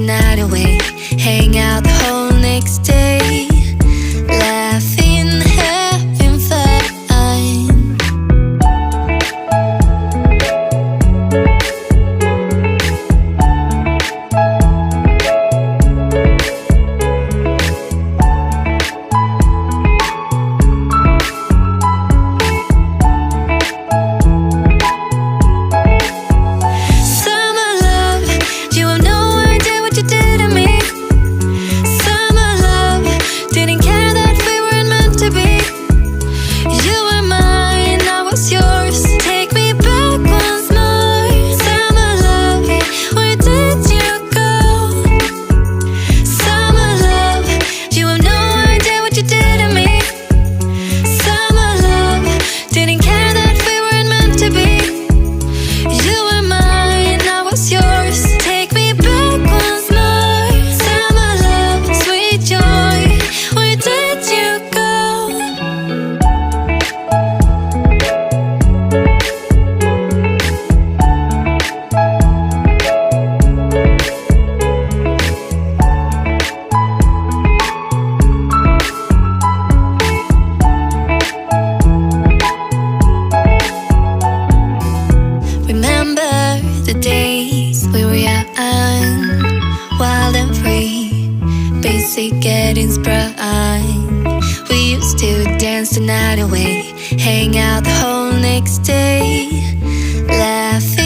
night away, hang out the whole next day, laughing, having fun. The days we were young, wild and free, basic getting sprung. We used to dance the night away, hang out the whole next day, laughing.